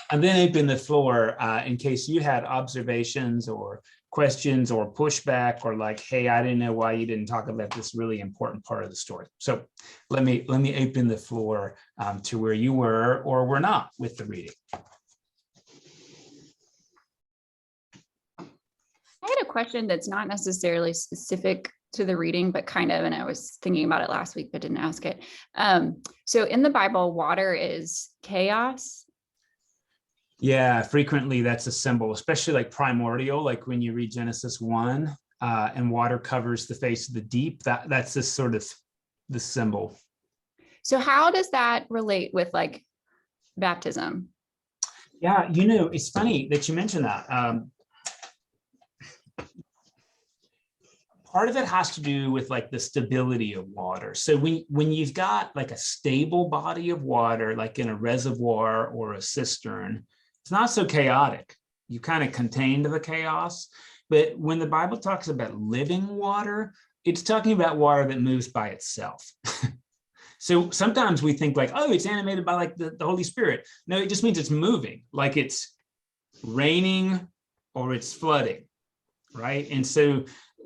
And then open the floor in case you had observations or questions or pushback, or like, hey, I didn't know why you didn't talk about this really important part of the story. So let me open the floor to where you were or were not with the reading. I had a question that's not necessarily specific to the reading, but kind of, and I was thinking about it last week, but didn't ask it. So in the Bible, water is chaos. Yeah, frequently that's a symbol, especially like primordial, like when you read Genesis 1 and water covers the face of the deep, that's this sort of the symbol. So how does that relate with like baptism? Yeah, you know, it's funny that you mentioned that. Part of it has to do with like the stability of water. So when you've got like a stable body of water, like in a reservoir or a cistern, it's not so chaotic. You kind of contained the chaos. But when the Bible talks about living water, it's talking about water that moves by itself. So sometimes we think like, oh, it's animated by like the Holy Spirit. No, it just means it's moving, like it's raining or it's flooding, right? And so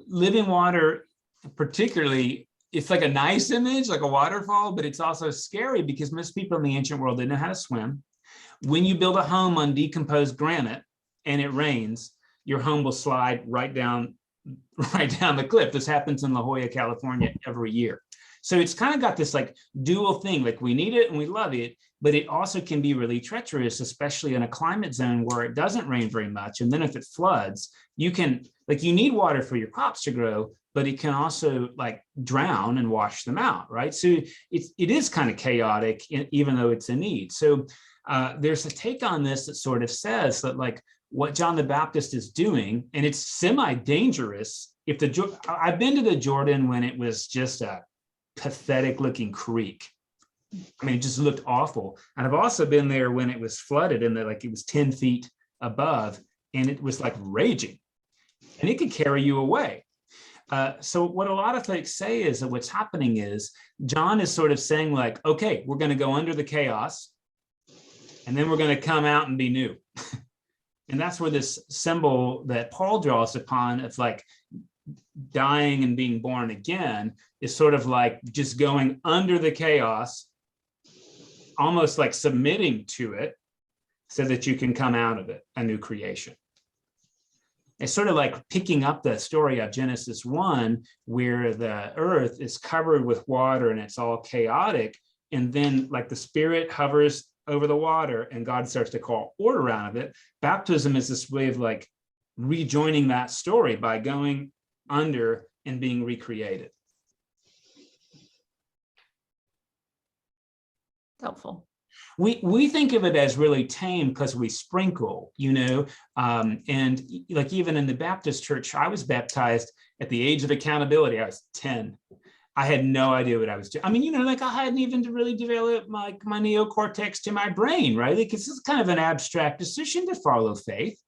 living water, particularly, it's like a nice image, like a waterfall, but it's also scary because most people in the ancient world didn't know how to swim. When you build a home on decomposed granite and it rains, your home will slide right down the cliff. This happens in La Jolla, California every year. So it's kind of got this like dual thing, like we need it and we love it, but it also can be really treacherous, especially in a climate zone where it doesn't rain very much. And then if it floods, you need water for your crops to grow, but it can also like drown and wash them out, right? So it is kind of chaotic, even though it's a need. So there's a take on this that sort of says that like what John the Baptist is doing, and it's semi-dangerous. I've been to the Jordan when it was just a pathetic looking creek. I mean, it just looked awful. And I've also been there when it was flooded and it was 10 feet above and it was like raging and it could carry you away. So what a lot of folks say is that what's happening is John is sort of saying like, okay, we're going to go under the chaos and then we're going to come out and be new. And that's where this symbol that Paul draws upon of like dying and being born again is sort of like just going under the chaos, almost like submitting to it so that you can come out of it, a new creation. It's sort of like picking up the story of Genesis 1, where the earth is covered with water and it's all chaotic. And then like the Spirit hovers over the water and God starts to call order out of it. Baptism is this way of like rejoining that story by going under and being recreated. Helpful. We think of it as really tame because we sprinkle, and like even in the Baptist church, I was baptized at the age of accountability. I was 10. I had no idea what I was doing. I mean, like I hadn't even really developed my neocortex to my brain, right? Because it's kind of an abstract decision to follow faith,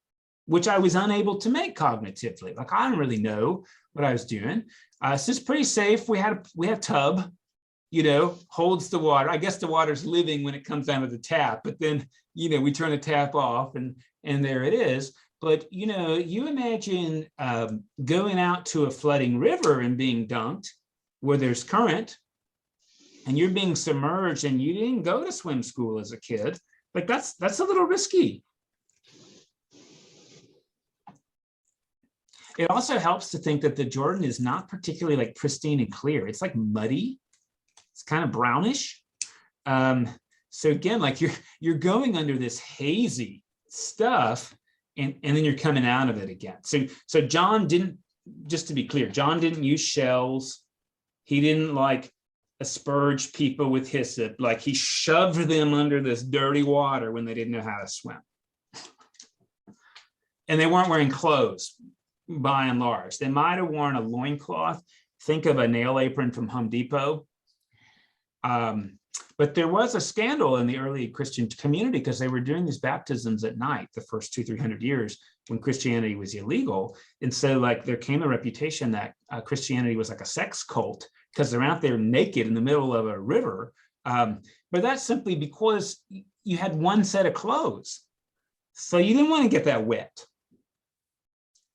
which I was unable to make cognitively. Like I didn't really know what I was doing. So it's pretty safe. We had a tub, holds the water. I guess the water's living when it comes out of the tap, but then, we turn the tap off and there it is. But, you imagine going out to a flooding river and being dunked where there's current and you're being submerged and you didn't go to swim school as a kid. Like that's a little risky. It also helps to think that the Jordan is not particularly like pristine and clear. It's like muddy. It's kind of brownish. So again, like you're going under this hazy stuff and then you're coming out of it again. So John didn't, just to be clear, John didn't use shells. He didn't like asperge people with hyssop. Like he shoved them under this dirty water when they didn't know how to swim. And they weren't wearing clothes by and large. They might have worn a loincloth. Think of a nail apron from Home Depot. But there was a scandal in the early Christian community because they were doing these baptisms at night, the first 200-300 years when Christianity was illegal. And so like there came a reputation that Christianity was like a sex cult because they're out there naked in the middle of a river. But that's simply because you had one set of clothes. So you didn't want to get that wet.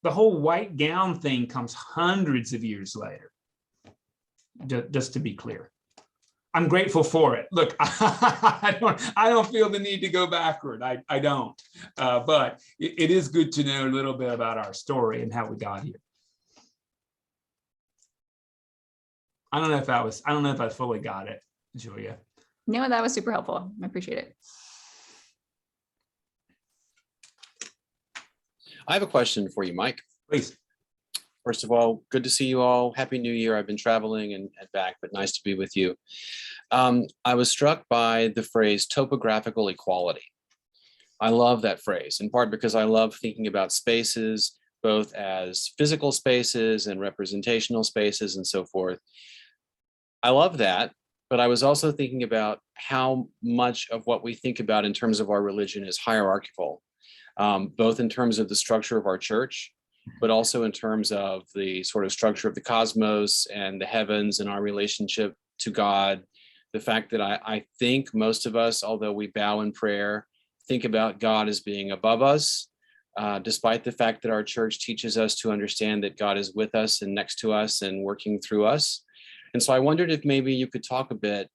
The whole white gown thing comes hundreds of years later, just to be clear. I'm grateful for it. Look, I don't feel the need to go backward. I don't. But it is good to know a little bit about our story and how we got here. I don't know if I fully got it, Julia. No, that was super helpful. I appreciate it. I have a question for you, Mike. Please. First of all, good to see you all. Happy New Year. I've been traveling and back, but nice to be with you. I was struck by the phrase topographical equality. I love that phrase, in part because I love thinking about spaces, both as physical spaces and representational spaces and so forth. I love that, but I was also thinking about how much of what we think about in terms of our religion is hierarchical, both in terms of the structure of our church, but also in terms of the sort of structure of the cosmos and the heavens and our relationship to God. The fact that I think most of us, although we bow in prayer, think about God as being above us, despite the fact that our church teaches us to understand that God is with us and next to us and working through us. And so I wondered if maybe you could talk a bit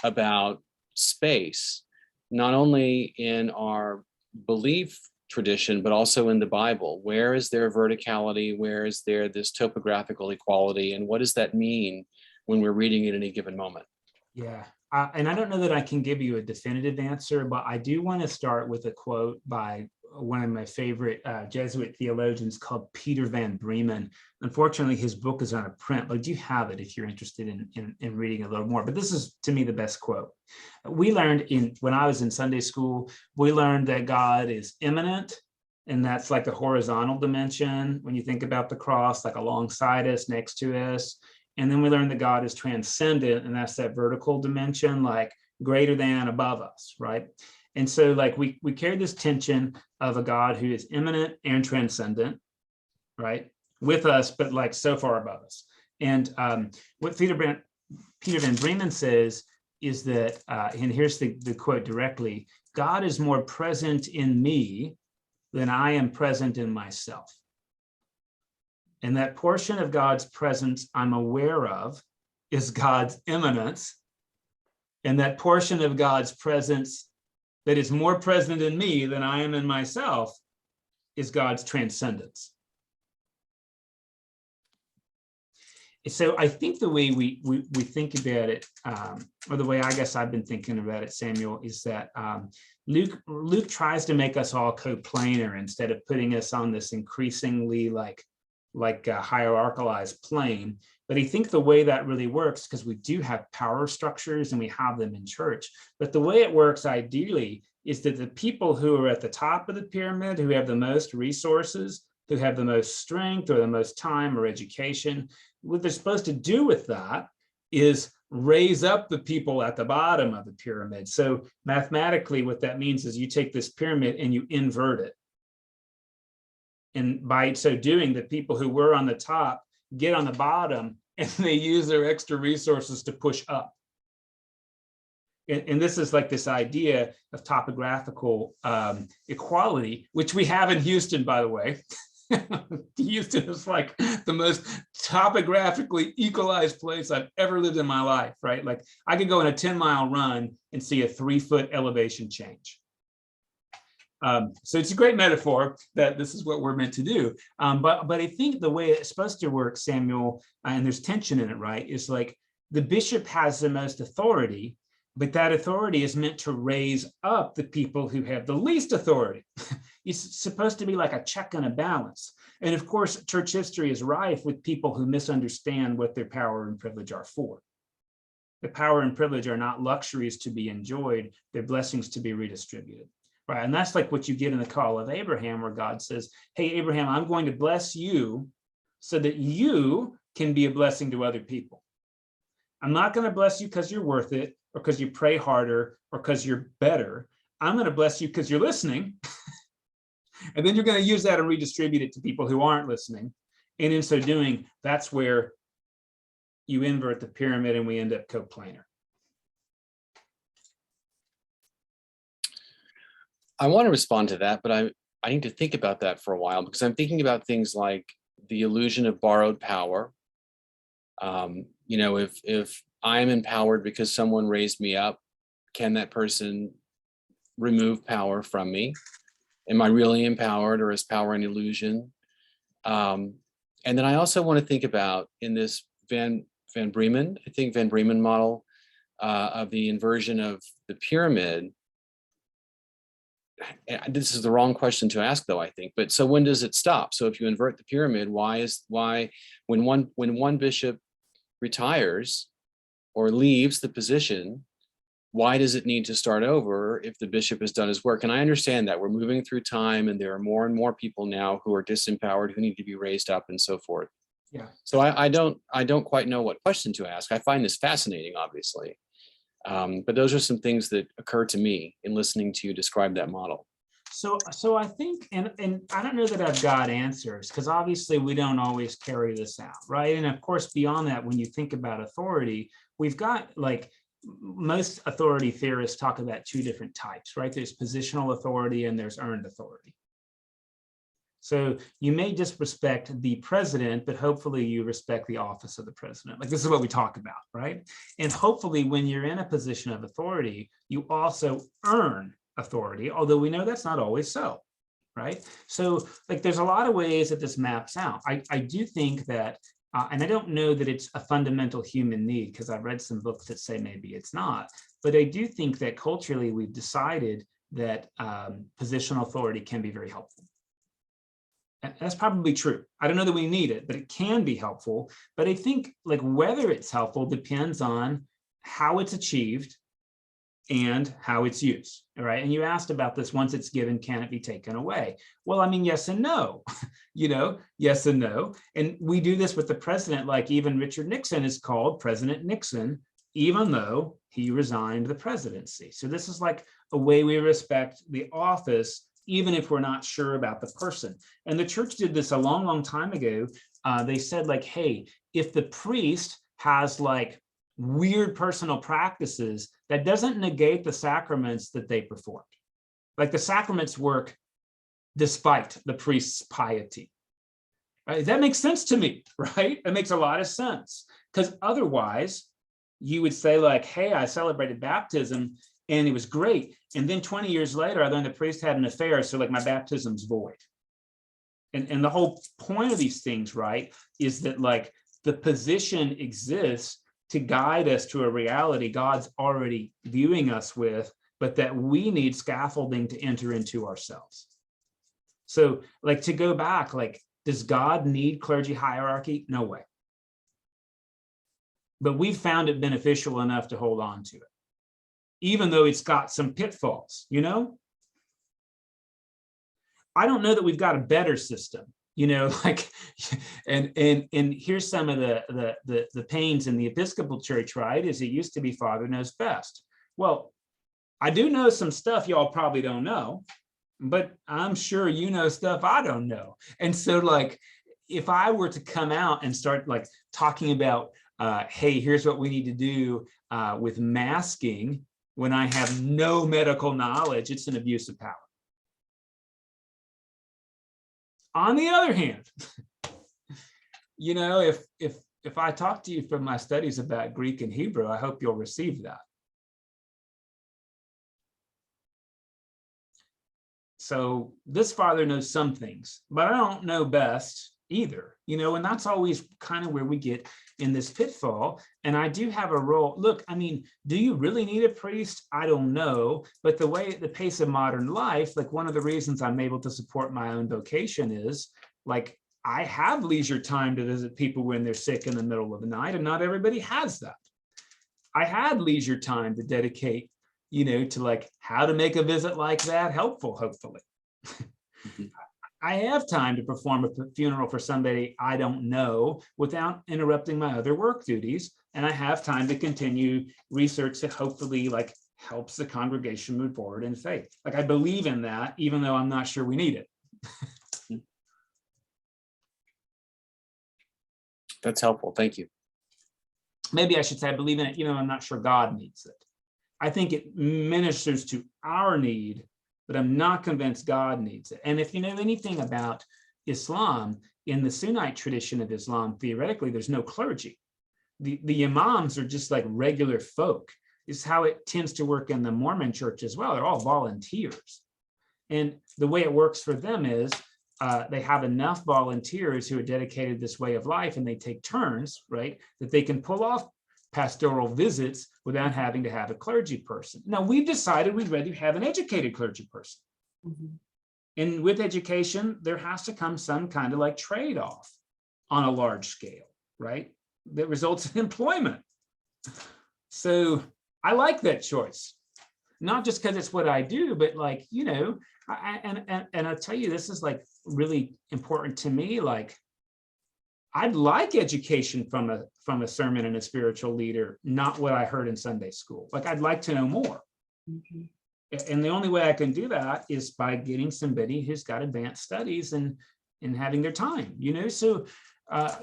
about space, not only in our belief tradition, but also in the Bible. Where is there verticality? Where is there this topographical equality? And what does that mean when we're reading at any given moment? Yeah. And I don't know that I can give you a definitive answer, but I do want to start with a quote by one of my favorite Jesuit theologians called Peter Van Bremen. Unfortunately, his book is out of print, but you have it if you're interested in reading a little more. But this is, to me, the best quote. We learned when I was in Sunday school, we learned that God is immanent, and that's like the horizontal dimension. When you think about the cross, like alongside us, next to us. And then we learned that God is transcendent, and that's that vertical dimension, like greater than, above us, right? And so like we carry this tension of a God who is immanent and transcendent, right? With us, but like so far above us. And what Peter Van Bremen says is that, and here's the quote directly, God is more present in me than I am present in myself. And that portion of God's presence I'm aware of is God's immanence. And that portion of God's presence that is more present in me than I am in myself is God's transcendence. So I think the way we think about it, or the way I guess I've been thinking about it, Samuel, is that Luke tries to make us all coplanar instead of putting us on this increasingly like a hierarchicalized plane. But I think the way that really works, because we do have power structures and we have them in church, but the way it works ideally is that the people who are at the top of the pyramid, who have the most resources, who have the most strength or the most time or education, what they're supposed to do with that is raise up the people at the bottom of the pyramid. So mathematically, what that means is you take this pyramid and you invert it. And by so doing, the people who were on the top get on the bottom and they use their extra resources to push up. And this is like this idea of topographical equality, which we have in Houston, by the way. Houston is like the most topographically equalized place I've ever lived in my life, right? Like I could go on a 10-mile run and see a 3-foot elevation change. So it's a great metaphor that this is what we're meant to do. But I think the way it's supposed to work, Samuel, and there's tension in it, right, is like the bishop has the most authority, but that authority is meant to raise up the people who have the least authority. It's supposed to be like a check and a balance. And of course, church history is rife with people who misunderstand what their power and privilege are for. The power and privilege are not luxuries to be enjoyed, they're blessings to be redistributed. Right. And that's like what you get in the call of Abraham, where God says, hey, Abraham, I'm going to bless you so that you can be a blessing to other people. I'm not going to bless you because you're worth it, or because you pray harder, or because you're better. I'm going to bless you because you're listening. And then you're going to use that and redistribute it to people who aren't listening. And in so doing, that's where you invert the pyramid and we end up coplanar. I want to respond to that, but I need to think about that for a while, because I'm thinking about things like the illusion of borrowed power. You know, if I'm empowered because someone raised me up, can that person remove power from me? Am I really empowered, or is power an illusion? And then I also want to think about, in this Van Bremen, I think Van Bremen model of the inversion of the pyramid. This is the wrong question to ask, though, I think. But so when does it stop? So if you invert the pyramid, why when one bishop retires or leaves the position, why does it need to start over if the bishop has done his work? And I understand that we're moving through time, and there are more and more people now who are disempowered, who need to be raised up, and so forth. Yeah. So I don't quite know what question to ask. I find this fascinating, obviously. But those are some things that occur to me in listening to you describe that model. So I think, and I don't know that I've got answers, because obviously we don't always carry this out, right? And of course, beyond that, when you think about authority, we've got, like, most authority theorists talk about two different types, right? There's positional authority and there's earned authority. So you may just respect the president, but hopefully you respect the office of the president. Like, this is what we talk about, right? And hopefully when you're in a position of authority, you also earn authority, although we know that's not always so, right? So, like, there's a lot of ways that this maps out. I do think that, and I don't know that it's a fundamental human need, because I've read some books that say maybe it's not, but I do think that culturally we've decided that positional authority can be very helpful. And that's probably true. I don't know that we need it, but it can be helpful. But I think, like, whether it's helpful depends on how it's achieved and how it's used, all right? And you asked about this: once it's given, can it be taken away? Well, I mean, yes and no, you know, yes and no. And we do this with the president. Like, even Richard Nixon is called President Nixon, even though he resigned the presidency. So this is like a way we respect the office, even if we're not sure about the person. And the church did this a long, long time ago. They said, like, hey, if the priest has, like, weird personal practices, that doesn't negate the sacraments that they performed. Like, the sacraments work despite the priest's piety. Right? That makes sense to me, right? It makes a lot of sense, because otherwise you would say, like, hey, I celebrated baptism and it was great, and then 20 years later I learned the priest had an affair, so, like, my baptism's void. And the whole point of these things, right, is that, like, the position exists to guide us to a reality God's already viewing us with, but that we need scaffolding to enter into ourselves. So, like, to go back, like, does God need clergy hierarchy? No way. But we've found it beneficial enough to hold on to it, even though it's got some pitfalls, you know? I don't know that we've got a better system, you know, like, and here's some of the pains in the Episcopal Church, right? Is it used to be Father knows best. Well, I do know some stuff y'all probably don't know, but I'm sure you know stuff I don't know. And so, like, if I were to come out and start, like, talking about, hey, here's what we need to do with masking, when I have no medical knowledge, it's an abuse of power. On the other hand, you know, if I talk to you from my studies about Greek and Hebrew, I hope you'll receive that. So this father knows some things, but I don't know best either, you know, and that's always kind of where we get in this pitfall. And I do have a role. Look, I mean, do you really need a priest? I don't know. But the pace of modern life, like, one of the reasons I'm able to support my own vocation is, like, I have leisure time to visit people when they're sick in the middle of the night, and not everybody has that. I had leisure time to dedicate, you know, to, like, how to make a visit like that helpful, hopefully. Mm-hmm. I have time to perform a funeral for somebody I don't know without interrupting my other work duties. And I have time to continue research that hopefully, like, helps the congregation move forward in faith. Like, I believe in that, even though I'm not sure we need it. That's helpful. Thank you. Maybe I should say I believe in it, even though I'm not sure God needs it. I think it ministers to our need, but I'm not convinced God needs it. And if you know anything about Islam, in the Sunnite tradition of Islam, theoretically, there's no clergy. The imams are just like regular folk. Is how it tends to work in the Mormon church as well. They're all volunteers. And the way it works for them is they have enough volunteers who are dedicated to this way of life, and they take turns, right, that they can pull off pastoral visits without having to have a clergy person. Now, we've decided we'd rather have an educated clergy person. Mm-hmm. And with education, there has to come some kind of like trade-off on a large scale, right, that results in employment. So I like that choice, not just because it's what I do, but like, you know, and I'll tell you, this is like really important to me. Like, I'd like education from a sermon and a spiritual leader, not what I heard in Sunday school. Like, I'd like to know more. Mm-hmm. And the only way I can do that is by getting somebody who's got advanced studies and having their time, you know? So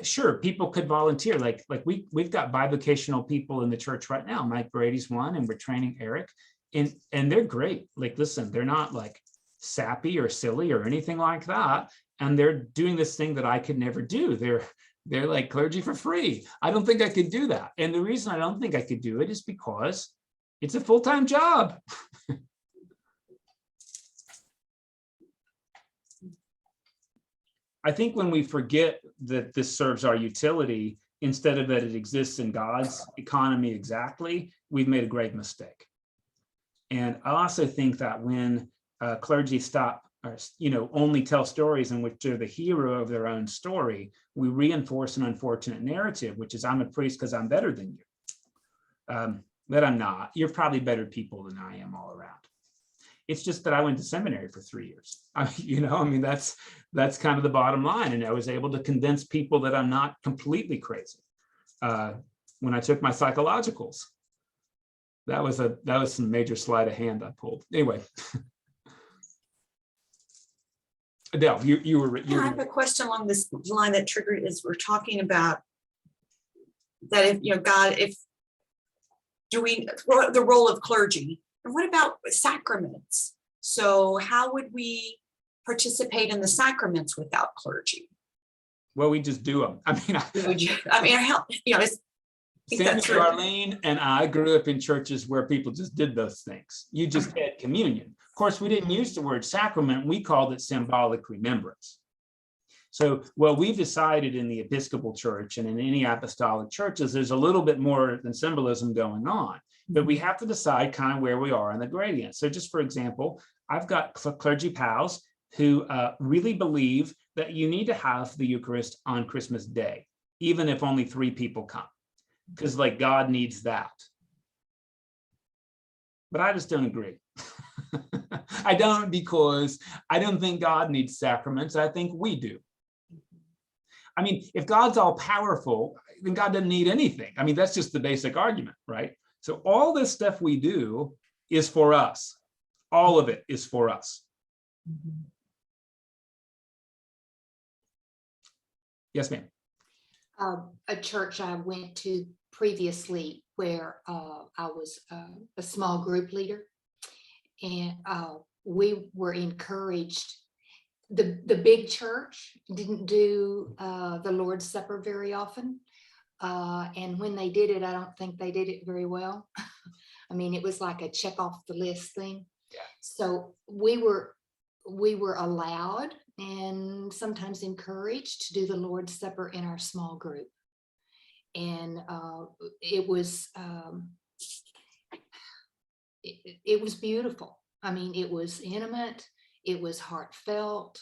sure, people could volunteer. Like we've got bivocational people in the church right now. Mike Brady's one, and we're training Eric, and they're great. Like, listen, they're not like sappy or silly or anything like that. And they're doing this thing that I could never do. They're like clergy for free. I don't think I could do that. And the reason I don't think I could do it is because it's a full-time job. I think when we forget that this serves our utility, instead of that it exists in God's economy exactly, we've made a great mistake. And I also think that when clergy stop, or, you know, only tell stories in which they're the hero of their own story, we reinforce an unfortunate narrative, which is, I'm a priest because I'm better than you. But I'm not. You're probably better people than I am all around. It's just that I went to seminary for 3 years. You know, I mean, that's kind of the bottom line. And I was able to convince people that I'm not completely crazy. When I took my psychologicals, that was some major sleight of hand I pulled. Anyway. Adele, you were. I have a question along this line that triggered is we're talking about that if, you know, God, if the role of clergy, and what about sacraments? So how would we participate in the sacraments without clergy? Well, we just do them. I mean, you know, Sammy, Darlene, and I grew up in churches where people just did those things. You just had communion. Of course, we didn't use the word sacrament. We called it symbolic remembrance. So, well, we've decided in the Episcopal Church and in any apostolic churches, there's a little bit more than symbolism going on, but we have to decide kind of where we are in the gradient. So just for example, I've got clergy pals who really believe that you need to have the Eucharist on Christmas Day, even if only 3 people come, because like God needs that. But I just don't agree. I don't, because I don't think God needs sacraments. I think we do. I mean, if God's all powerful, then God doesn't need anything. I mean, that's just the basic argument, right? So all this stuff we do is for us. All of it is for us. Mm-hmm. Yes, ma'am. A church I went to previously where I was a small group leader, and we were encouraged. The big church didn't do the Lord's Supper very often, and when they did it, I don't think they did it very well. I mean, it was like a check off the list thing. Yeah. So we were allowed and sometimes encouraged to do the Lord's Supper in our small group, and it was beautiful. I mean, it was intimate. It was heartfelt.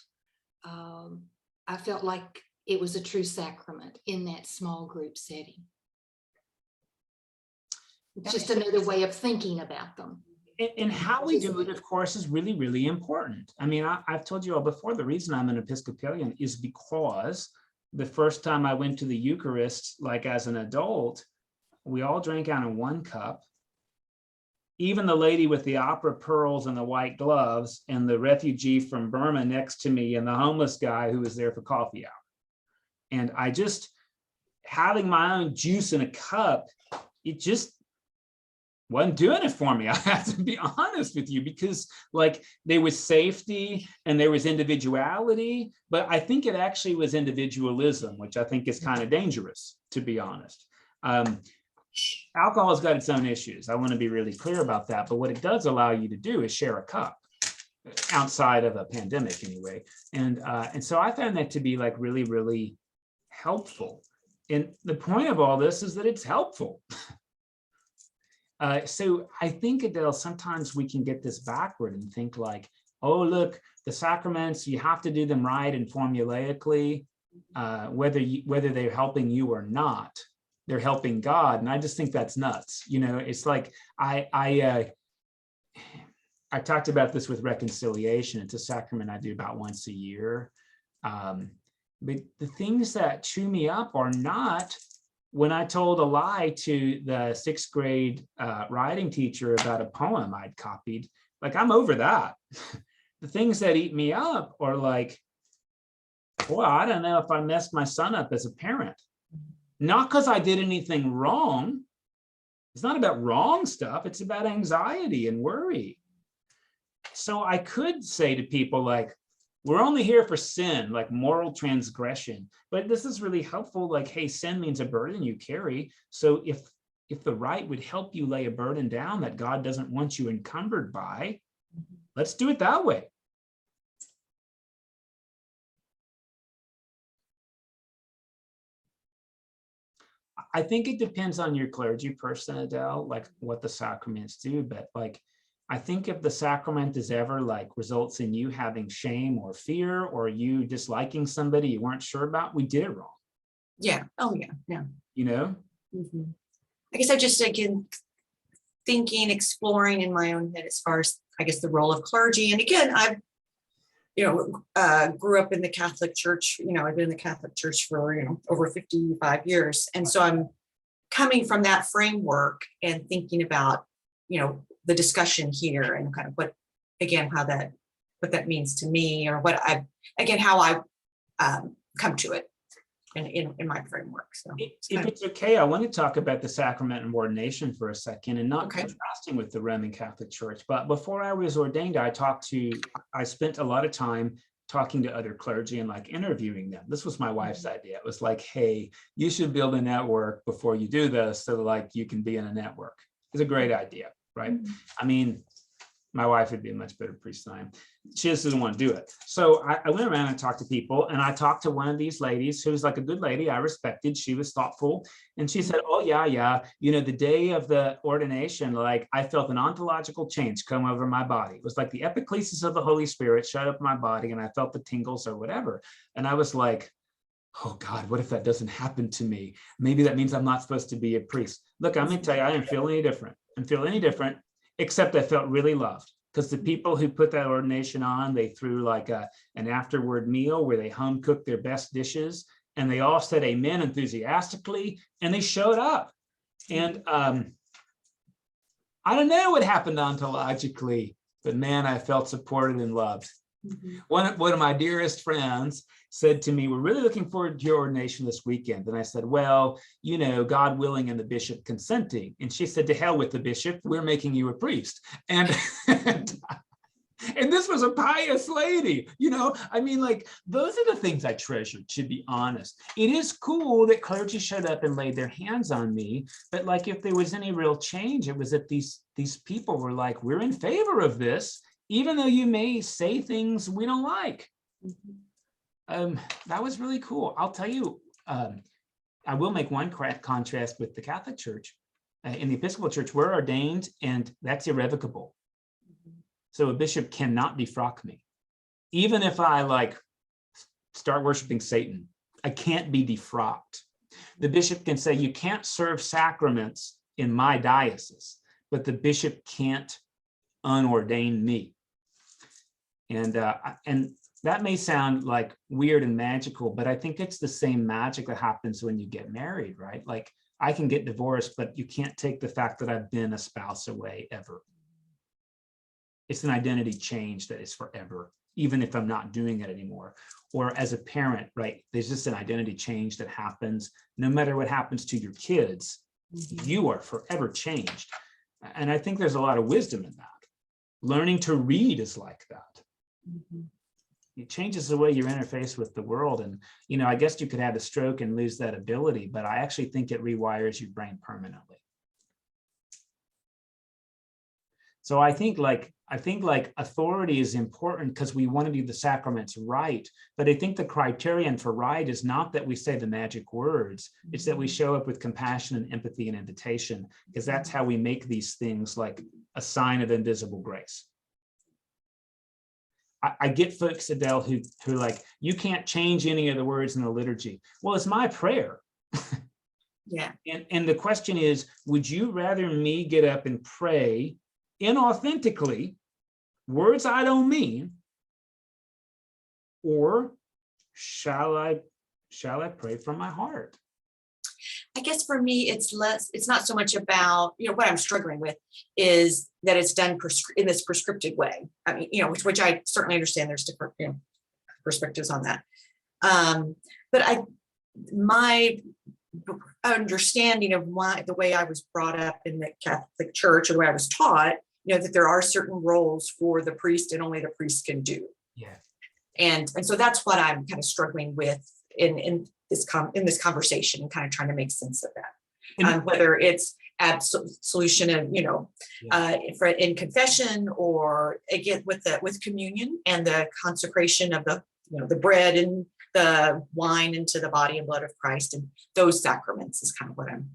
I felt like it was a true sacrament in that small group setting. It's just another way of thinking about them. And how we do it, of course, is really, really important. I mean, I've told you all before, the reason I'm an Episcopalian is because the first time I went to the Eucharist, like as an adult, we all drank out of 1 cup. Even the lady with the opera pearls and the white gloves, and the refugee from Burma next to me, and the homeless guy who was there for coffee hour. And I just, having my own juice in a cup, it just, wasn't doing it for me. I have to be honest with you, because like there was safety and there was individuality, but I think it actually was individualism, which I think is kind of dangerous, to be honest. Alcohol has got its own issues. I want to be really clear about that. But what it does allow you to do is share a cup, outside of a pandemic anyway. And so I found that to be like really, really helpful. And the point of all this is that it's helpful. So I think, Adele, sometimes we can get this backward and think like, oh, look, the sacraments, you have to do them right and formulaically, whether they're helping you or not, they're helping God. And I just think that's nuts. You know, it's like, I talked about this with reconciliation. It's a sacrament I do about once a year. But the things that chew me up are not when I told a lie to the 6th grade writing teacher about a poem I'd copied. Like, I'm over that. The things that eat me up are like, well, I don't know if I messed my son up as a parent. Not because I did anything wrong. It's not about wrong stuff. It's about anxiety and worry. So I could say to people like, we're only here for sin, like moral transgression, but this is really helpful. Like, hey, sin means a burden you carry. So if the rite would help you lay a burden down that God doesn't want you encumbered by, let's do it that way. I think it depends on your clergy person, Adele, like what the sacraments do, but like, I think if the sacrament is ever like results in you having shame or fear or you disliking somebody you weren't sure about, we did it wrong. Yeah. Oh, yeah. Yeah. You know? Mhm. I guess I just, again, thinking, exploring in my own head as far as, I guess, the role of clergy. And again, I've, grew up in the Catholic Church. I've been in the Catholic Church for, over 55 years. And so I'm coming from that framework and thinking about, the discussion here and kind of what that means to me, or how I come to it in my framework. So if it's okay, I want to talk about the sacrament and ordination for a second, and not contrasting with the Roman Catholic Church. But before I was ordained, I spent a lot of time talking to other clergy and like interviewing them. This was my wife's idea. It was like, hey, you should build a network before you do this, so like you can be in a network. It's a great idea. Right. I mean, my wife would be a much better priest than I am. She just doesn't want to do it. So I went around and talked to people, and I talked to one of these ladies who was like a good lady I respected. She was thoughtful. And she said, oh, yeah. The day of the ordination, like I felt an ontological change come over my body. It was like the epiclesis of the Holy Spirit shut up my body, and I felt the tingles or whatever. And I was like, oh God, what if that doesn't happen to me? Maybe that means I'm not supposed to be a priest. Look, I'm going to tell you, I didn't feel any different. Except I felt really loved, because the people who put that ordination on, they threw like an afterward meal where they home cooked their best dishes, and they all said amen enthusiastically, and they showed up. And I don't know what happened ontologically, but man, I felt supported and loved. One of my dearest friends said to me, we're really looking forward to your ordination this weekend. And I said, well, God willing and the bishop consenting. And she said, to hell with the bishop, we're making you a priest. And this was a pious lady, I mean, like, those are the things I treasured, to be honest. It is cool that clergy showed up and laid their hands on me, but like, if there was any real change, it was that these people were like, we're in favor of this, even though you may say things we don't like. That was really cool. I'll tell you, I will make one contrast with the Catholic Church. In the Episcopal Church, we're ordained, and that's irrevocable. So a bishop cannot defrock me. Even if I like start worshiping Satan, I can't be defrocked. The bishop can say, you can't serve sacraments in my diocese, but the bishop can't unordain me. And that may sound like weird and magical, but I think it's the same magic that happens when you get married, right? Like, I can get divorced, but you can't take the fact that I've been a spouse away ever. It's an identity change that is forever, even if I'm not doing it anymore. Or as a parent, right? There's just an identity change that happens. No matter what happens to your kids, you are forever changed. And I think there's a lot of wisdom in that. Learning to read is like that. It changes the way you interface with the world. And, I guess you could have a stroke and lose that ability, but I actually think it rewires your brain permanently. So I think like authority is important because we want to do the sacraments right. But I think the criterion for right is not that we say the magic words. It's that we show up with compassion and empathy and invitation, because that's how we make these things like a sign of invisible grace. I get folks, Adele, who like, you can't change any of the words in the liturgy. Well, it's my prayer. Yeah. And the question is, would you rather me get up and pray inauthentically, words I don't mean, or shall I pray from my heart? I guess for me, it's not so much about, what I'm struggling with is that it's done in this prescriptive way. I mean, which I certainly understand there's different, perspectives on that. But my understanding of the way I was brought up in the Catholic Church, or the way I was taught, that there are certain roles for the priest and only the priest can do. Yeah. And so that's what I'm kind of struggling with in this conversation, and kind of trying to make sense of that. Whether it's absolution of, in confession, or again with communion and the consecration of the bread and the wine into the body and blood of Christ, and those sacraments is kind of what I'm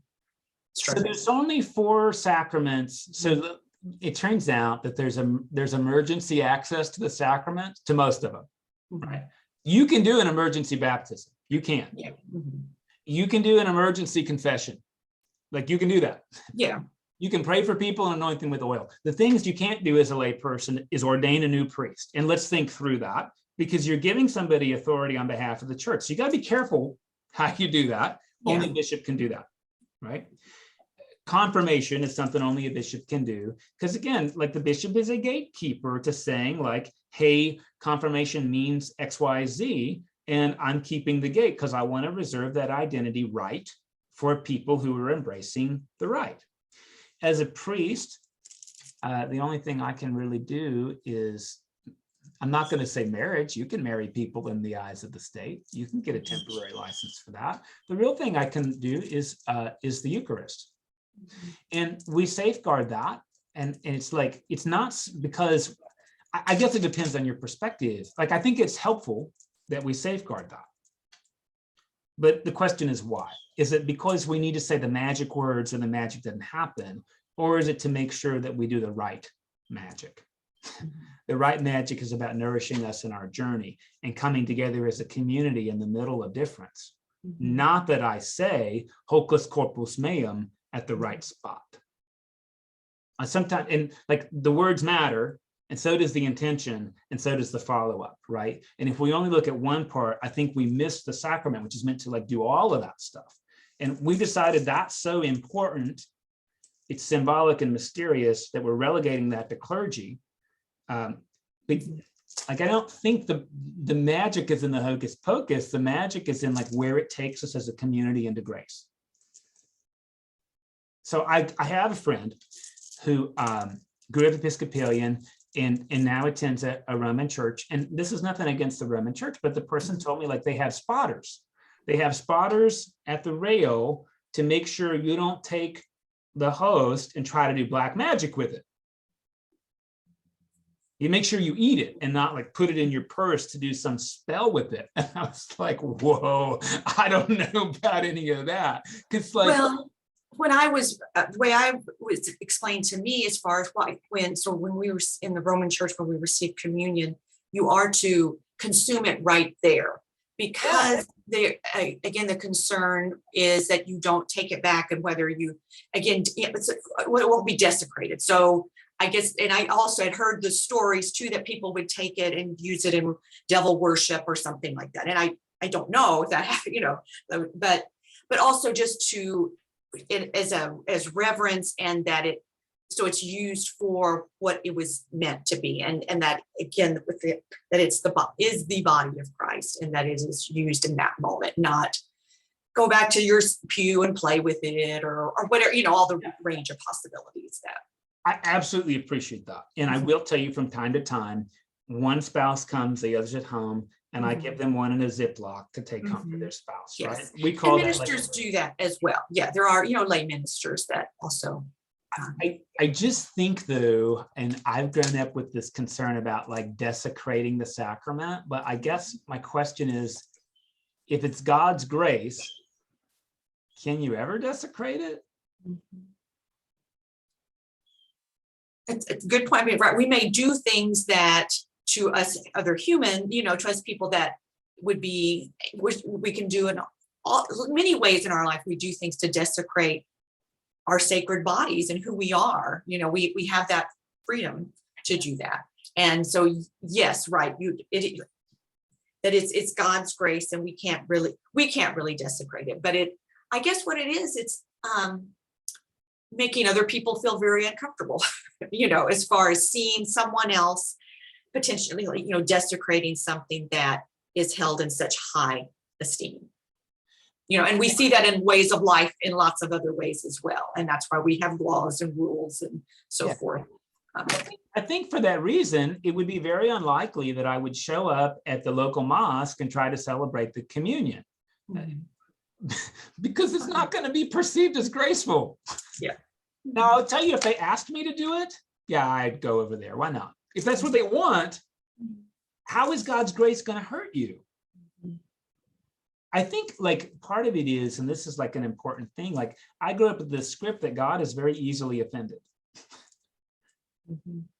struggling with. So there's only 4 sacraments. So it turns out that there's emergency access to the sacrament, to most of them, right? You can do an emergency baptism. You can. Yeah. You can do an emergency confession. Like, you can do that. Yeah. You can pray for people and anoint them with oil. The things you can't do as a lay person is ordain a new priest. And let's think through that, because you're giving somebody authority on behalf of the church. So you got to be careful how you do that. Yeah. Only a bishop can do that, right? Confirmation is something only a bishop can do, because again, like, the bishop is a gatekeeper to saying like, hey, confirmation means XYZ, and I'm keeping the gate because I want to reserve that identity right for people who are embracing the right. As a priest, the only thing I can really do is, I'm not going to say marriage. You can marry people in the eyes of the state. You can get a temporary license for that. The real thing I can do is the Eucharist. And we safeguard that. And it's like, it's not because, I guess it depends on your perspective. Like, I think it's helpful that we safeguard that. But the question is why? Is it because we need to say the magic words and the magic doesn't happen? Or is it to make sure that we do the right magic? The right magic is about nourishing us in our journey and coming together as a community in the middle of difference. Not that I say hocus corpus meum at the right spot. Sometimes, and like, the words matter, and so does the intention, and so does the follow-up, right? And if we only look at one part, I think we miss the sacrament, which is meant to like do all of that stuff. And we decided that's so important, it's symbolic and mysterious, that we're relegating that to clergy. But like, I don't think the magic is in the hocus pocus. The magic is in like where it takes us as a community into grace. So I have a friend who grew up Episcopalian and now attends a Roman church. And this is nothing against the Roman church, but the person told me like they have spotters. They have spotters at the rail to make sure you don't take the host and try to do black magic with it. You make sure you eat it and not like put it in your purse to do some spell with it. And I was like, whoa, I don't know about any of that. Because like, well, when I was, the way I was explained to me as far as when we were in the Roman church, when we received communion, you are to consume it right there, because again, the concern is that you don't take it back, and whether you, again, it won't be desecrated. So I guess, and I also had heard the stories too, that people would take it and use it in devil worship or something like that. And I don't know if that, but also just to, as reverence, and that it's used for what it was meant to be, and that again that is the body of Christ, and that it is used in that moment, not go back to your pew and play with it or whatever, all the range of possibilities that I absolutely appreciate that. And I will tell you from time to time, one spouse comes, the other's at home, and I give them one in a Ziploc to take home to their spouse, right? Yes. We And call that like, ministers do that as well. Yeah, there are, lay ministers that also. I just think though, and I've grown up with this concern about like desecrating the sacrament, but I guess my question is, if it's God's grace, can you ever desecrate it? It's a good point, right? We may do things that to us other human, to us people that would be, we can do in many ways in our life. We do things to desecrate our sacred bodies and who we are. We have that freedom to do that. And so, yes, right. That it's God's grace, and we can't really desecrate it. But I guess what it is, it's making other people feel very uncomfortable, as far as seeing someone else potentially, desecrating something that is held in such high esteem. And we see that in ways of life in lots of other ways as well. And that's why we have laws and rules and so forth. I think for that reason, it would be very unlikely that I would show up at the local mosque and try to celebrate the communion. Because it's not going to be perceived as graceful. Yeah. Now, I'll tell you, if they asked me to do it, yeah, I'd go over there. Why not? If that's what they want, how is God's grace going to hurt you? I think like part of it is, and this is like an important thing, like I grew up with this script that God is very easily offended.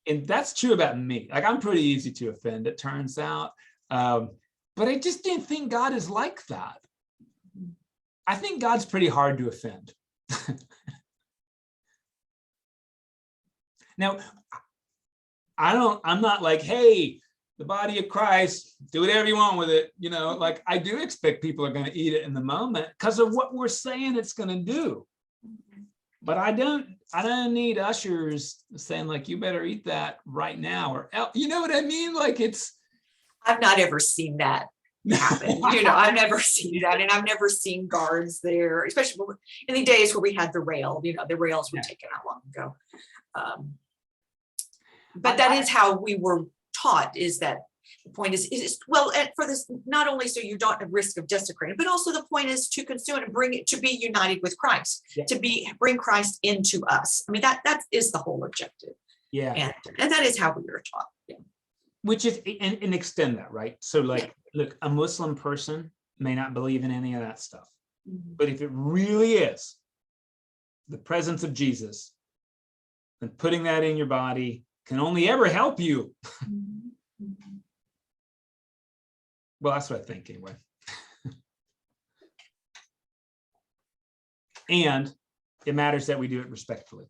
And that's true about me. Like I'm pretty easy to offend, it turns out. But I just didn't think God is like that. I think God's pretty hard to offend. Now, I'm not like, hey, the body of Christ, do whatever you want with it. Like I do expect people are going to eat it in the moment because of what we're saying it's going to do. But I don't need ushers saying like, you better eat that right now, or you know what I mean? Like I've not ever seen that happen. I've never seen that. And I've never seen guards there, especially in the days where we had the rail, the rails were taken out long ago. But that is how we were taught, is that the point is well, for this, not only so you don't have risk of desecrating, but also the point is to consume it and bring it, to be united with Christ, bring Christ into us. I mean, that is the whole objective. Yeah. And that is how we were taught. Yeah. Which is, and extend that, right? So like, look, a Muslim person may not believe in any of that stuff. But if it really is the presence of Jesus, then putting that in your body can only ever help you. Well, that's what I think anyway. And it matters that we do it respectfully.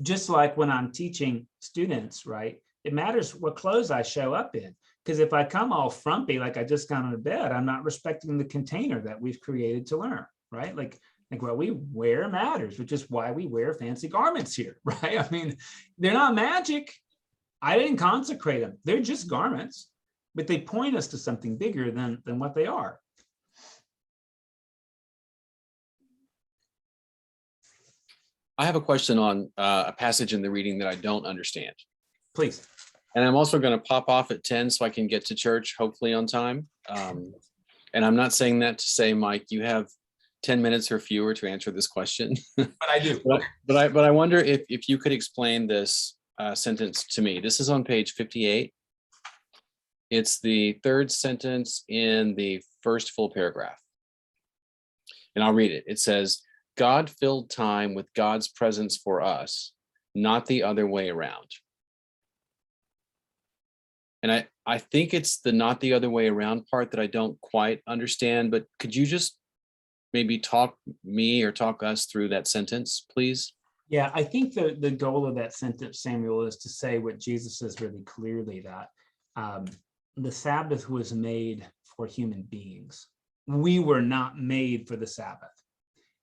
Just like when I'm teaching students, right? It matters what clothes I show up in. Because if I come all frumpy, like I just got out of bed, I'm not respecting the container that we've created to learn, right? Like what we wear matters, which is why we wear fancy garments here, right? I mean, they're not magic. I didn't consecrate them. They're just garments, but they point us to something bigger than what they are. I have a question on a passage in the reading that I don't understand. Please. And I'm also going to pop off at 10 so I can get to church, hopefully on time. And I'm not saying that to say, Mike, you have 10 minutes or fewer to answer this question. But I do. But I wonder if you could explain this sentence to me. This is on page 58. It's the third sentence in the first full paragraph. And I'll read it. It says, God filled time with God's presence for us, not the other way around. And I think it's the not the other way around part that I don't quite understand, but could you just maybe talk us through that sentence, please? Yeah, I think the goal of that sentence, Samuel, is to say what Jesus says really clearly, that the Sabbath was made for human beings. We were not made for the Sabbath.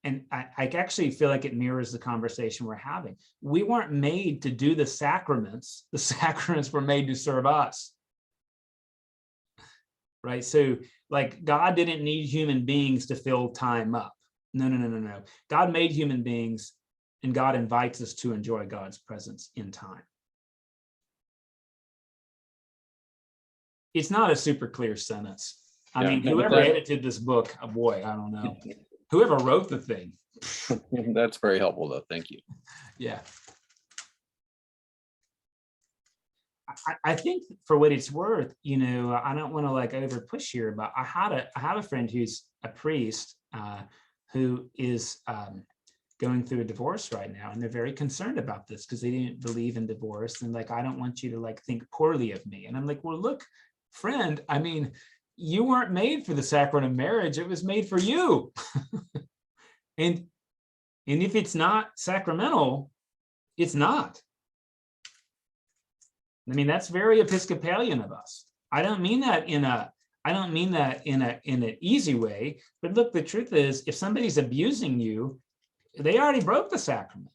And I actually feel like it mirrors the conversation we're having. We weren't made to do the sacraments. The sacraments were made to serve us. Right? So like God didn't need human beings to fill time up. No. God made human beings and God invites us to enjoy God's presence in time. It's not a super clear sentence. I Yeah, mean, no, whoever that- edited this book, oh boy, I don't know. Whoever wrote the thing. That's very helpful, though. Thank you. Yeah. I think for what it's worth, you know, I don't want to like over push here, but I have a friend who's a priest who is going through a divorce right now, and they're very concerned about this because they didn't believe in divorce, and like, I don't want you to like think poorly of me. And I'm like, well, look, friend, I mean, you weren't made for the sacrament of marriage. It was made for you. and if it's not sacramental, it's not. I mean, that's very Episcopalian of us. I don't mean that in an easy way, but look, the truth is, if somebody's abusing you, they already broke the sacrament.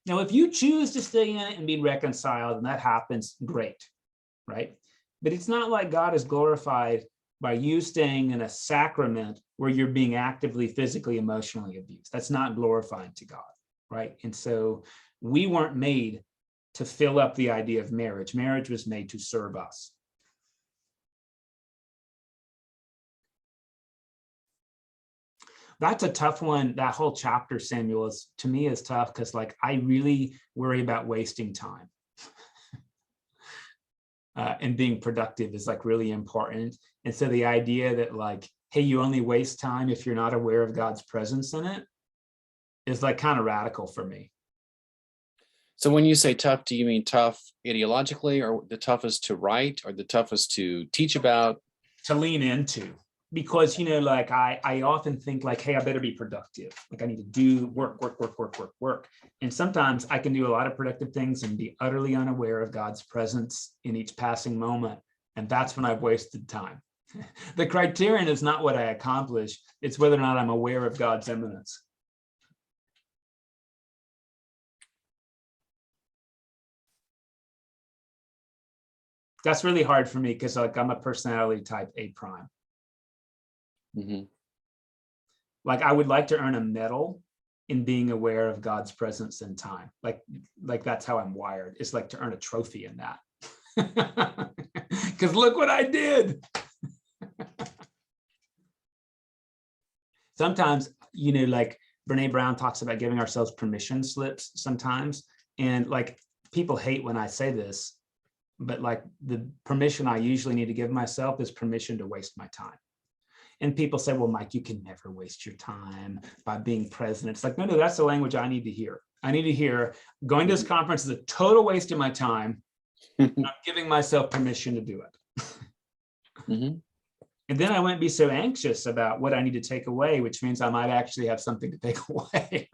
Now, if you choose to stay in it and be reconciled, and that happens, great, right? But it's not like God is glorified by you staying in a sacrament where you're being actively, physically, emotionally abused. That's not glorifying to God, right? And so we weren't made to fill up the idea of marriage. Marriage was made to serve us. That's a tough one. That whole chapter, Samuel, is to me is tough because like I really worry about wasting time. And being productive is like really important. And so the idea that like, hey, you only waste time if you're not aware of God's presence in it is like kind of radical for me. So when you say tough, do you mean tough ideologically, or the toughest to write, or the toughest to teach about? To lean into, because, you know, like I often think like, hey, I better be productive. Like I need to do work. And sometimes I can do a lot of productive things and be utterly unaware of God's presence in each passing moment. And that's when I've wasted time. The criterion is not what I accomplish. It's whether or not I'm aware of God's immanence. That's really hard for me because like I'm a personality type A prime. Mm-hmm. Like I would like to earn a medal in being aware of God's presence in time. Like that's how I'm wired. It's like to earn a trophy in that. Because look what I did. Sometimes, you know, like Brene Brown talks about giving ourselves permission slips sometimes. And like people hate when I say this, but like the permission I usually need to give myself is permission to waste my time. And people say, well, Mike, you can never waste your time by being present. It's like, no, that's the language I need to hear. I need to hear going to this conference is a total waste of my time. I'm giving myself permission to do it. Mm-hmm. And then I wouldn't be so anxious about what I need to take away, which means I might actually have something to take away.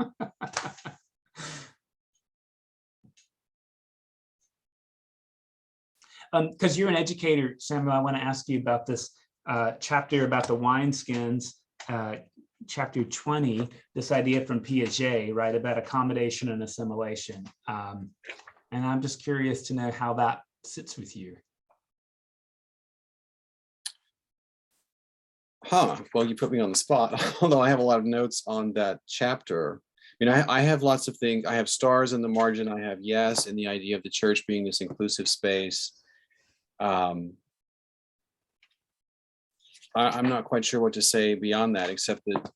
Because you're an educator, Samuel, I want to ask you about this chapter about the wineskins, chapter 20, this idea from Piaget, right, about accommodation and assimilation. And I'm just curious to know how that sits with you. Well, you put me on the spot, although I have a lot of notes on that chapter. I mean, I have lots of things. I have stars in the margin. I have yes, and the idea of the church being this inclusive space. I'm not quite sure what to say beyond that, except that,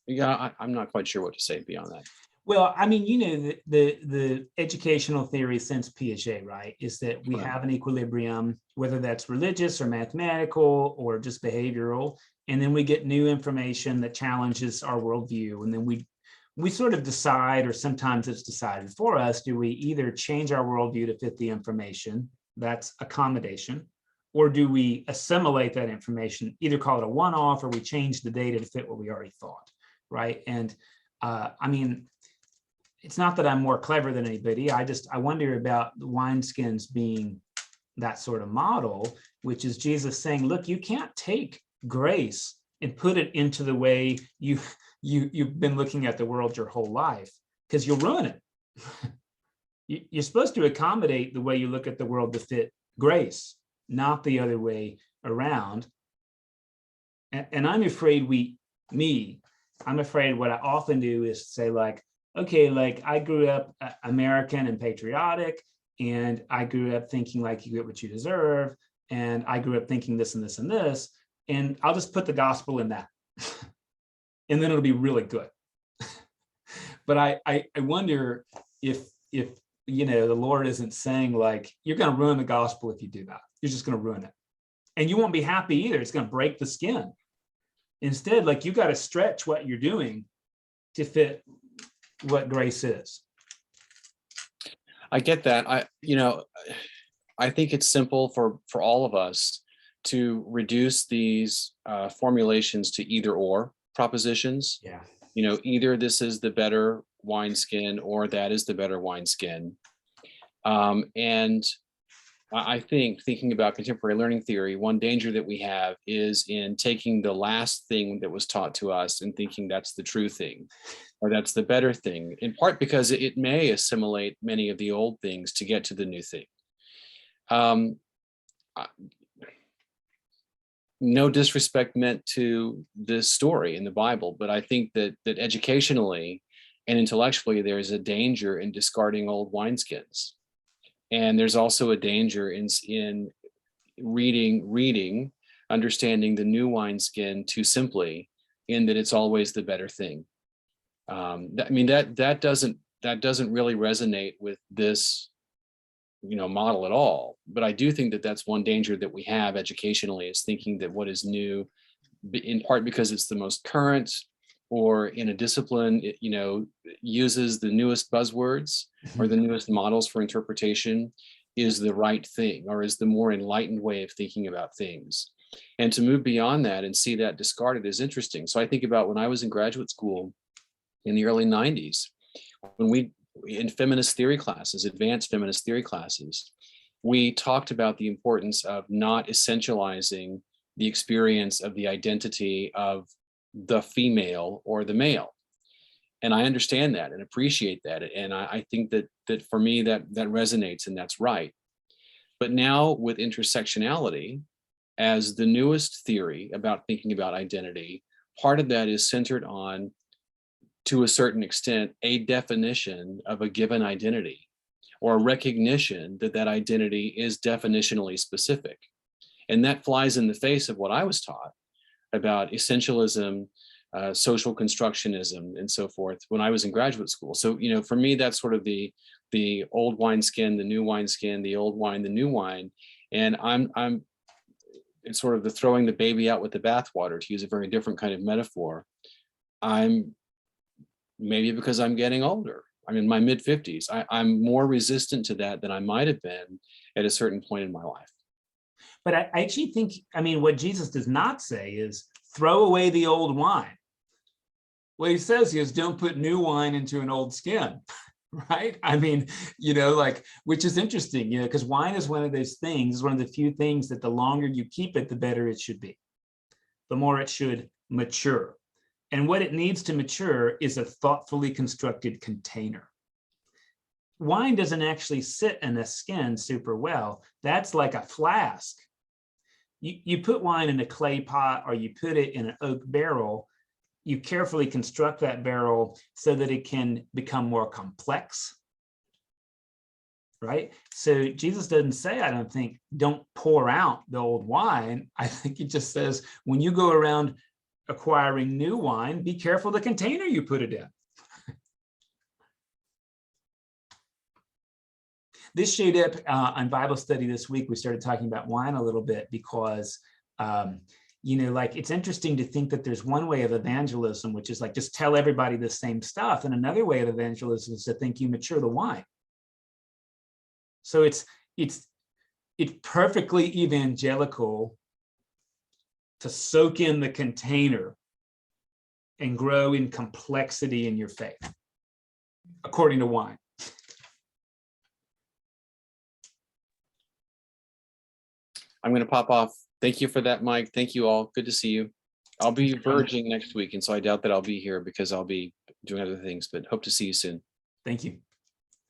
yeah, I'm not quite sure what to say beyond that. Well, I mean, you know, the educational theory since Piaget, right, is that we have an equilibrium, whether that's religious or mathematical or just behavioral, and then we get new information that challenges our worldview, and then we sort of decide, or sometimes it's decided for us, do we either change our worldview to fit the information, that's accommodation, or do we assimilate that information, either call it a one-off or we change the data to fit what we already thought, right? And I mean, it's not that I'm more clever than anybody. I wonder about the wineskins being that sort of model, which is Jesus saying, look, you can't take grace and put it into the way you've been looking at the world your whole life, because you'll ruin it. You're supposed to accommodate the way you look at the world to fit grace, not the other way around. And I'm afraid I'm afraid what I often do is say like, okay, like I grew up American and patriotic, and I grew up thinking like you get what you deserve, and I grew up thinking this and this and this, and I'll just put the gospel in that, and then it'll be really good. But I wonder if the Lord isn't saying like, you're going to ruin the gospel if you do that. You're just going to ruin it. And you won't be happy either. It's going to break the skin. Instead, like you got to stretch what you're doing to fit what grace is. I get that. I think it's simple for all of us to reduce these formulations to either or propositions. Yeah. Either this is the better wineskin or that is the better wineskin. And I think thinking about contemporary learning theory, one danger that we have is in taking the last thing that was taught to us and thinking that's the true thing or that's the better thing, in part because it may assimilate many of the old things to get to the new thing. No disrespect meant to this story in the Bible, but I think that educationally and intellectually, there is a danger in discarding old wineskins. And there's also a danger in reading, understanding the new wineskin too simply, in that it's always the better thing. That doesn't really resonate with this model at all. But I do think that that's one danger that we have educationally, is thinking that what is new, in part because it's the most current, or in a discipline, it uses the newest buzzwords or the newest models for interpretation, is the right thing, or is the more enlightened way of thinking about things. And to move beyond that and see that discarded is interesting. So I think about when I was in graduate school in the early 90s, when we, in feminist theory classes, advanced feminist theory classes, we talked about the importance of not essentializing the experience of the identity of the female or the male. And I understand that and appreciate that. And I think that for me, that resonates and that's right. But now with intersectionality as the newest theory about thinking about identity, part of that is centered on, to a certain extent, a definition of a given identity, or a recognition that that identity is definitionally specific. And that flies in the face of what I was taught about essentialism, social constructionism, and so forth when I was in graduate school. So, for me, that's sort of the old wineskin, the new wineskin, the old wine, the new wine. And it's sort of the throwing the baby out with the bathwater, to use a very different kind of metaphor. Maybe because I'm getting older, I'm in my mid-50s, I'm more resistant to that than I might have been at a certain point in my life. But I actually think, what Jesus does not say is throw away the old wine. What he says is don't put new wine into an old skin, right? Which is interesting, because wine is one of those things, one of the few things that the longer you keep it, the better it should be, the more it should mature. And what it needs to mature is a thoughtfully constructed container. Wine doesn't actually sit in a skin super well. That's like a flask. You put wine in a clay pot or you put it in an oak barrel, you carefully construct that barrel so that it can become more complex, right? So Jesus doesn't say, I don't think, don't pour out the old wine. I think he just says, when you go around acquiring new wine, be careful the container you put it in. This showed up on Bible study this week. We started talking about wine a little bit because, it's interesting to think that there's one way of evangelism, which is like just tell everybody the same stuff. And another way of evangelism is to think you mature the wine. So it's perfectly evangelical to soak in the container and grow in complexity in your faith, according to wine. I'm going to pop off. Thank you for that, Mike. Thank you all. Good to see you. I'll be verging next week, and so I doubt that I'll be here because I'll be doing other things, but hope to see you soon. Thank you.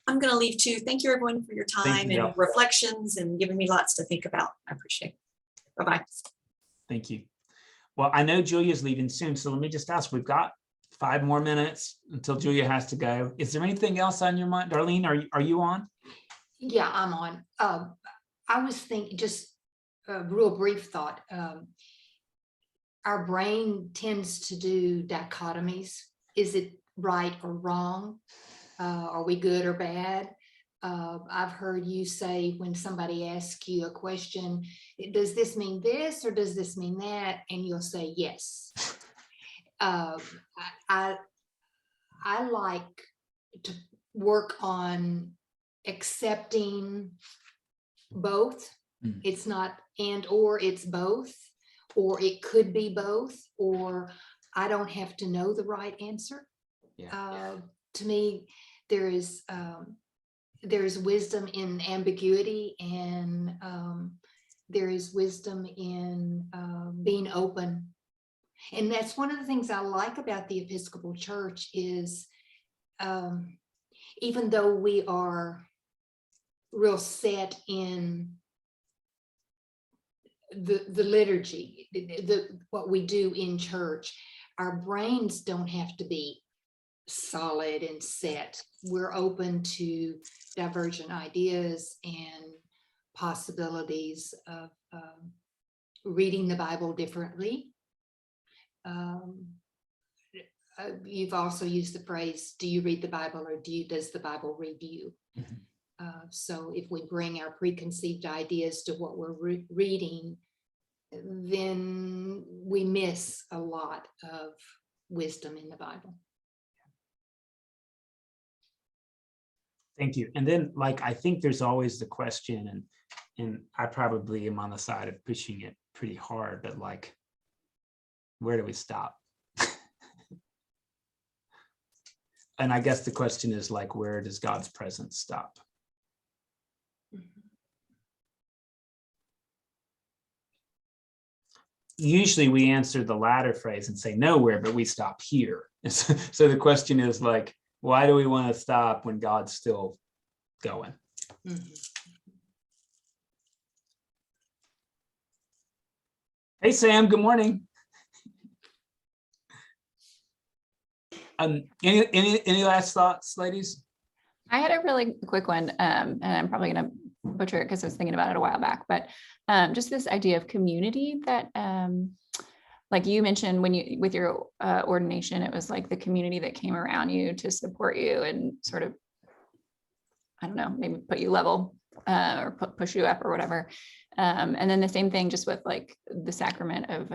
I'm going to leave too. Thank you, everyone, for your time and reflections and giving me lots to think about. I appreciate it. Bye-bye. Thank you. Well, I know Julia's leaving soon, so let me just ask, we've got 5 more minutes until Julia has to go. Is there anything else on your mind? Darlene, are you on? Yeah, I'm on. I was thinking, just a real brief thought. Our brain tends to do dichotomies. Is it right or wrong? Are we good or bad? I've heard you say when somebody asks you a question, does this mean this or does this mean that? And you'll say yes. I like to work on accepting both. It's not and or, it's both, or it could be both, or I don't have to know the right answer. To me, there is wisdom in ambiguity, and there is wisdom in being open. And that's one of the things I like about the Episcopal Church is, even though we are real set in the liturgy, what we do in church, our brains don't have to be solid and set. We're open to divergent ideas and possibilities of reading the Bible differently. You've also used the phrase, do you read the Bible or does the Bible read you? So if we bring our preconceived ideas to what we're reading, then we miss a lot of wisdom in the Bible. Thank you. And then, like, I think there's always the question, and I probably am on the side of pushing it pretty hard, but like, where do we stop? And I guess the question is like, where does God's presence stop? Usually we answer the latter phrase and say nowhere, but we stop here. So the question is like, why do we want to stop when God's still going? Hey, Sam, good morning. Any last thoughts, ladies? I had a really quick one, and I'm probably going to butcher it because I was thinking about it a while back, but just this idea of community that, like you mentioned when you, with your ordination, it was like the community that came around you to support you and sort of, I don't know, maybe put you level or push you up or whatever. And then the same thing just with like the sacrament of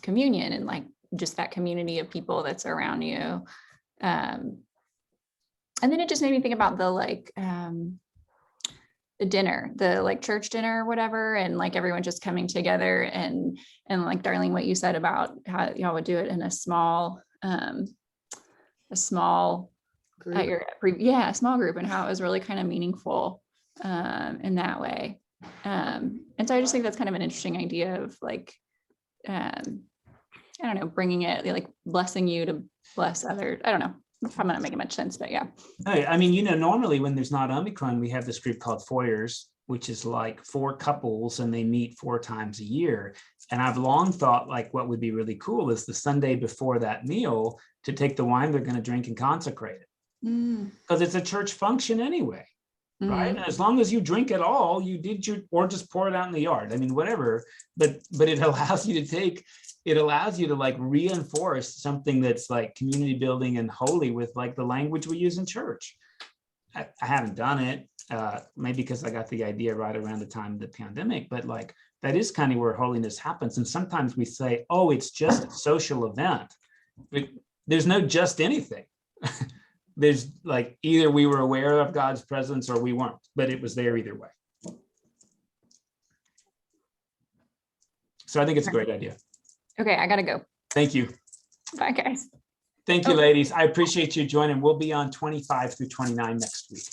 communion and like just that community of people that's around you. And then it just made me think about the like the dinner, the like church dinner or whatever, and like everyone just coming together and like Darlene, what you said about how y'all would do it in a small group. A small group, and how it was really kind of meaningful in that way. And so I just think that's kind of an interesting idea of like, I don't know, bringing it, like blessing you to bless others. I don't know. It's probably not making much sense, but yeah. I mean, you know, normally when there's not Omicron, we have this group called Foyers, which is like 4 couples and they meet 4 times a year. And I've long thought like what would be really cool is the Sunday before that meal to take the wine they're going to drink and consecrate it. Because it's a church function anyway, right? And as long as you drink it all, you did or just pour it out in the yard. I mean, whatever, but it allows you to like reinforce something that's like community building and holy with like the language we use in church. I haven't done it, maybe because I got the idea right around the time of the pandemic, but like that is kind of where holiness happens. And sometimes we say, oh, it's just a social event, but there's no just anything. There's like, either we were aware of God's presence or we weren't, but it was there either way. So I think it's a great idea. Okay, I gotta go. Thank you. Bye, guys. Thank you, ladies. I appreciate you joining. We'll be on 25 through 29 next week.